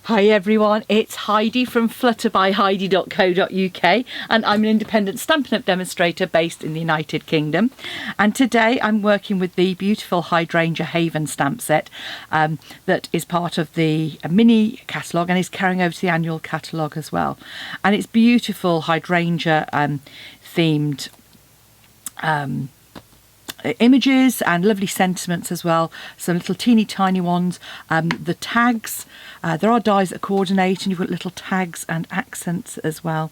Hi everyone, it's Heidi from flutterbyheidi.co.uk and I'm an independent Stampin' Up! Demonstrator based in the United Kingdom, and today I'm working with the beautiful Hydrangea Haven stamp set that is part of the mini catalogue and is carrying over to the annual catalogue as well. And it's beautiful Hydrangea themed images and lovely sentiments as well, some little teeny tiny ones. The tags, there are dies that coordinate and you've got little tags and accents as well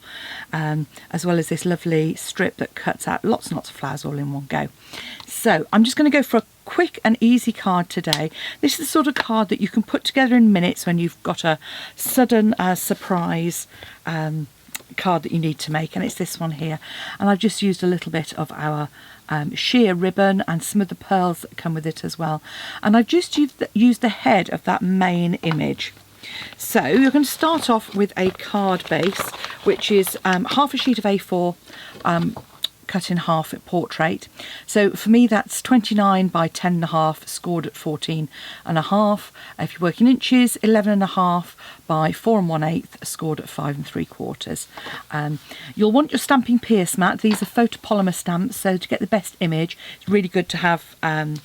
as this lovely strip that cuts out lots and lots of flowers all in one go. So I'm just going to go for a quick and easy card today. This is the sort of card that you can put together in minutes when you've got a sudden surprise card that you need to make, and it's this one here. And I've just used a little bit of our sheer ribbon and some of the pearls that come with it as well, and I've just used the head of that main image. So you're going to start off with a card base, which is half a sheet of A4 cut in half at portrait. So for me that's 29 by 10.5 scored at 14.5. If you work in inches, 11.5 by 4 1/8 scored at 5 3/4. You'll want your stamping pierce mat. These are photopolymer stamps, so to get the best image it's really good to have a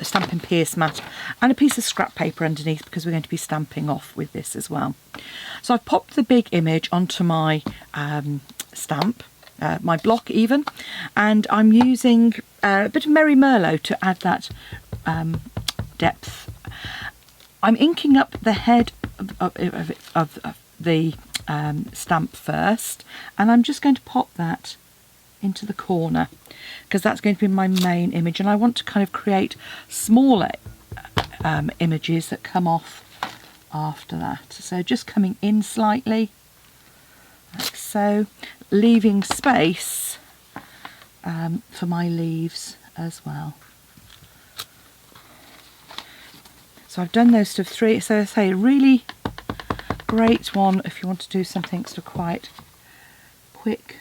stamping pierce mat and a piece of scrap paper underneath, because we're going to be stamping off with this as well. So I've popped the big image onto my stamp, my block even, and I'm using a bit of Merry Merlot to add that depth. I'm inking up the head of the stamp first, and I'm just going to pop that into the corner because that's going to be my main image, and I want to kind of create smaller images that come off after that. So just coming in slightly like so, leaving space for my leaves as well. So I've done those sort of three. So I say a really great one if you want to do something sort of quite quick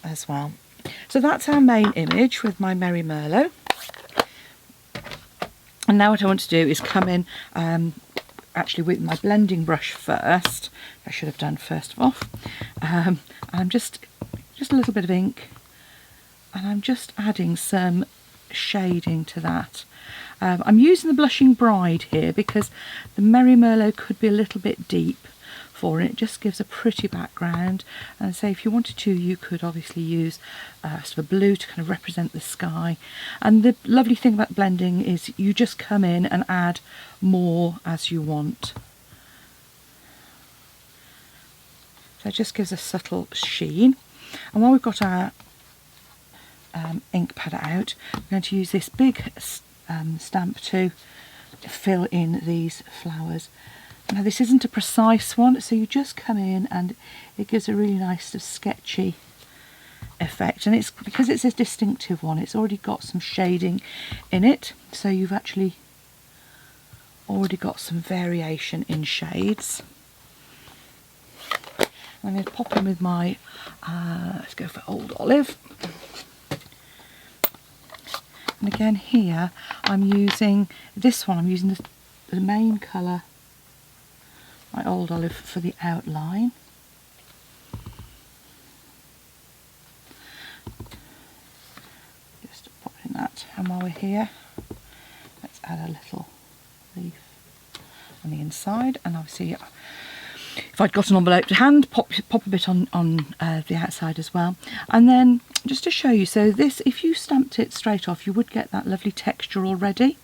as well. So that's our main image with my Merry Merlot. And now what I want to do is come in actually with my blending brush first. I should have done first off. I'm just a little bit of ink, and I'm just adding some shading to that. I'm using the Blushing Bride here because the Merry Merlot could be a little bit deep for it. It just gives a pretty background, and say if you wanted to you could obviously use sort of blue to kind of represent the sky. And the lovely thing about blending is you just come in and add more as you want. So it just gives a subtle sheen. And while we've got our ink pad out, I'm going to use this big stamp to fill in these flowers. Now this isn't a precise one, so you just come in and it gives a really nice sort of sketchy effect, and it's because it's a distinctive one, it's already got some shading in it, so you've actually already got some variation in shades. I'm going to pop in with my let's go for Old Olive. And again here I'm using this one, I'm using the main colour, my Old Olive, for the outline. Just popping that, and while we're here let's add a little leaf on the inside, and obviously if I'd got an envelope to hand, pop a bit on the outside as well. And then just to show you, so this, if you stamped it straight off you would get that lovely texture already,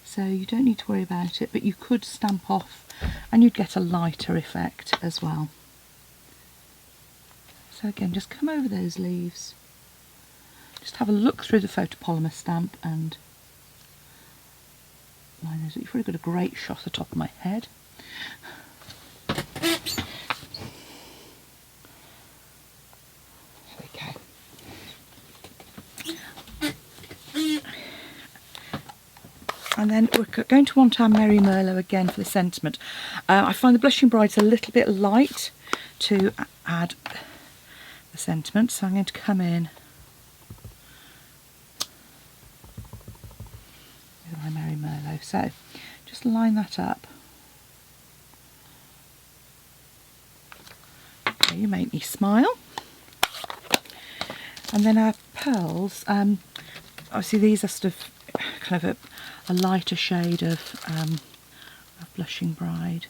so you don't need to worry about it, but you could stamp off and you'd get a lighter effect as well. So again, just come over those leaves, just have a look through the photopolymer stamp and line those. You've already got a great shot at the top of my head. Okay. And then we're going to want our Merry Merlot again for the sentiment. I find the Blushing Bride's a little bit light to add the sentiment, so I'm going to come in with my Merry Merlot. So just line that up. Okay, you make me smile. And then our pearls, obviously these are sort of kind of a lighter shade of Blushing Bride.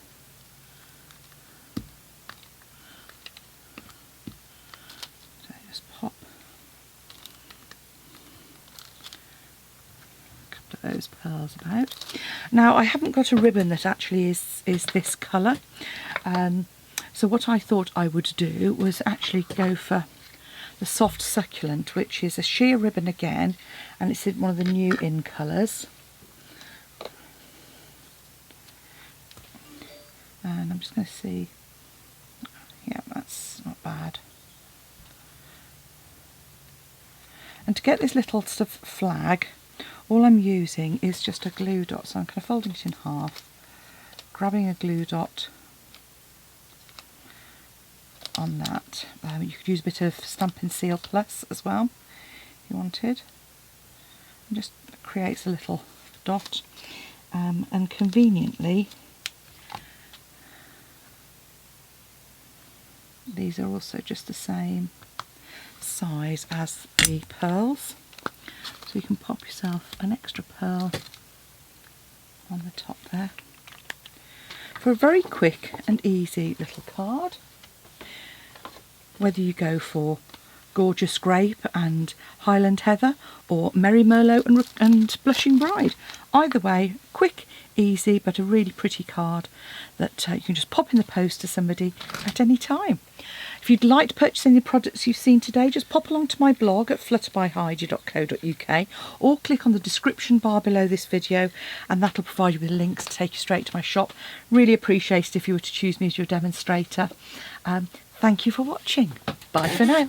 So just pop a couple of those pearls about. Now I haven't got a ribbon that actually is this colour, so what I thought I would do was actually go for the Soft Succulent, which is a sheer ribbon again, and it's in one of the new in colours. And I'm just going to see, yeah, that's not bad. And to get this little sort of flag, all I'm using is just a glue dot, so I'm kind of folding it in half, grabbing a glue dot on that. You could use a bit of Stampin' Seal Plus as well if you wanted. It just creates a little dot, and conveniently these are also just the same size as the pearls, so you can pop yourself an extra pearl on the top there for a very quick and easy little card. Whether you go for Gorgeous Grape and Highland Heather, or Merry Merlot and Blushing Bride. Either way, quick, easy, but a really pretty card that you can just pop in the post to somebody at any time. If you'd like to purchase any of the products you've seen today, just pop along to my blog at flutterbyheidi.co.uk, or click on the description bar below this video, and that'll provide you with links to take you straight to my shop. Really appreciate it if you were to choose me as your demonstrator. Thank you for watching. Bye for now.